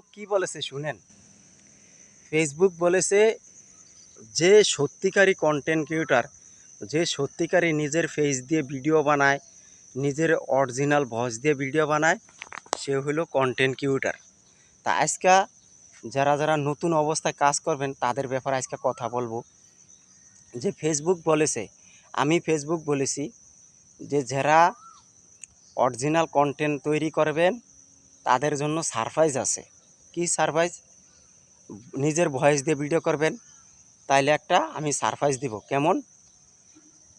Facebook কি বলেছে শুনেন। ফেসবুক বলেছে যে সত্যিকারী কন্টেন্ট ক্রিয়েটর, যে সত্যিকারী নিজের ফেস দিয়ে ভিডিও বানায়, নিজের অরিজিনাল ভয়েস দিয়ে ভিডিও বানায়, সে হলো কন্টেন্ট ক্রিয়েটর। তা আজকে যারা যারা নতুন অবস্থায় কাজ করবেন তাদের ব্যাপারে আজকে কথা বলবো। যে ফেসবুক বলেছে, আমি ফেসবুক বলেছি যে যারা অরিজিনাল কন্টেন্ট তৈরি করবেন তাদের জন্য সারপ্রাইজ আছে। কি সারপ্রাইজ? নিজের ভয়েস দিয়ে ভিডিও করবেন, তাইলে একটা আমি সারপ্রাইজ দিব। কেমন?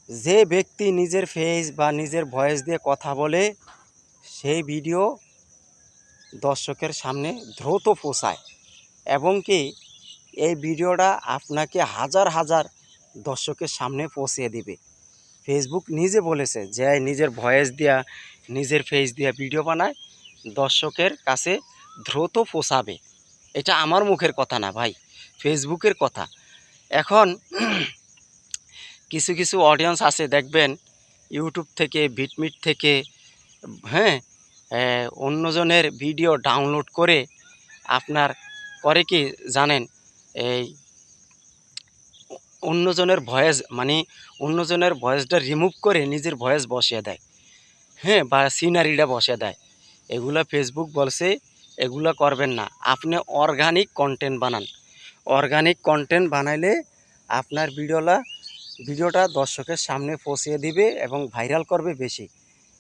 যে ব্যক্তি নিজের ফেস বা নিজের ভয়েস দিয়ে কথা বলে সেই ভিডিও দর্শকের সামনে দ্রুত পৌঁছায়, এবং কি এই ভিডিওটা আপনাকে হাজার হাজার দর্শকের সামনে পৌঁছে দিবে। ফেসবুক নিজে বলেছে যে নিজের ভয়েস দিয়া, নিজের ফেস দিয়া ভিডিও বানায়, দর্শকের কাছে দ্রুত পৌঁছাবে। এটা আমার মুখের কথা না ভাই, ফেসবুকের কথা। এখন কিছু কিছু অডিয়েন্স আছে দেখবেন ইউটিউব থেকে, বিটমিট থেকে, হ্যাঁ, অন্যজনের ভিডিও ডাউনলোড করে আপনার করে কি জানেন, এই অন্যজনের ভয়েস মানে অন্যজনের ভয়েসটা রিমুভ করে নিজের ভয়েস বসিয়ে দেয়, হ্যাঁ, বা সিনারিটা বসিয়ে দেয়। এগুলা ফেসবুক বলছে এগুলা করবেন না, আপনি অর্গানিক কন্টেন্ট বানান। অর্গানিক কন্টেন্ট বানাইলে আপনার ভিডিওটা দর্শকের সামনে পৌঁছিয়ে দিবে এবং ভাইরাল করবে বেশি।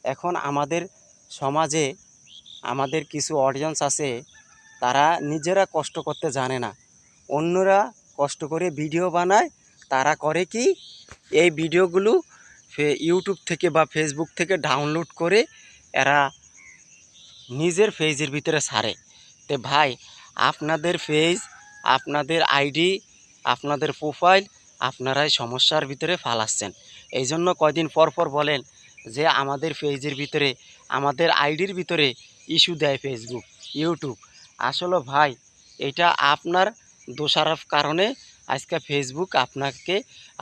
এখন আমাদের সমাজে আমাদের কিছু অডিয়েন্স আছে, তারা নিজেরা কষ্ট করতে জানে না, অন্যরা কষ্ট করে ভিডিও বানায়। তারা করে কি, এই ভিডিওগুলো ইউটিউব থেকে বা ফেসবুক থেকে ডাউনলোড করে এরা নিজের পেজের ভিতরে ছাড়ে। তো ভাই, আপনাদের পেজ, আপনাদের আইডি, আপনাদের প্রোফাইল আপনারাই সমস্যার ভিতরে ফালাচ্ছেন। এই জন্য কয়দিন পর পর বলেন যে আমাদের পেজের ভিতরে, আমাদের আইডির ভিতরে ইস্যু দেয় ফেসবুক, ইউটিউব। আসলে ভাই, এটা আপনার দোষারোপ কারণে আজকে ফেসবুক আপনাকে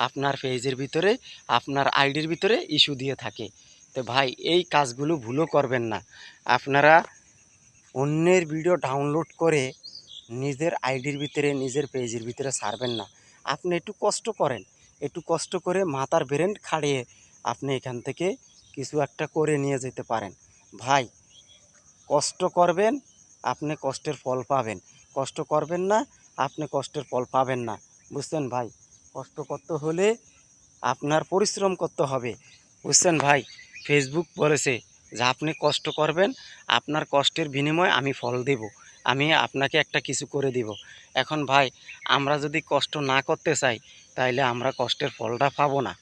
আপনার পেজের ভিতরে, আপনার আইডির ভিতরে ইস্যু দিয়ে থাকে। তো ভাই, এই কাজগুলো ভুলও করবেন না। আপনারা অন্যের ভিডিও ডাউনলোড করে নিজের আইডির ভিতরে, নিজের পেজের ভিতরে ছাড়বেন না। আপনি একটু কষ্ট করেন, একটু কষ্ট করে মাথার ব্রেন খাটিয়ে আপনি এখান থেকে কিছু একটা করে নিয়ে যেতে পারেন। ভাই, কষ্ট করবেন, আপনি কষ্টের ফল পাবেন। কষ্ট করবেন না, আপনি কষ্টের ফল পাবেন না। বুঝছেন ভাই? কষ্ট করতে হলে আপনার পরিশ্রম করতে হবে। বুঝছেন ভাই? ফেসবুক বলেছে যে আপনি কষ্ট করবেন, আপনার কষ্টের বিনিময়ে আমি ফল দেব, আমি আপনাকে একটা কিছু করে দিব। এখন ভাই, আমরা যদি কষ্ট না করতে চাই তাইলে আমরা কষ্টের ফলটা পাবো না।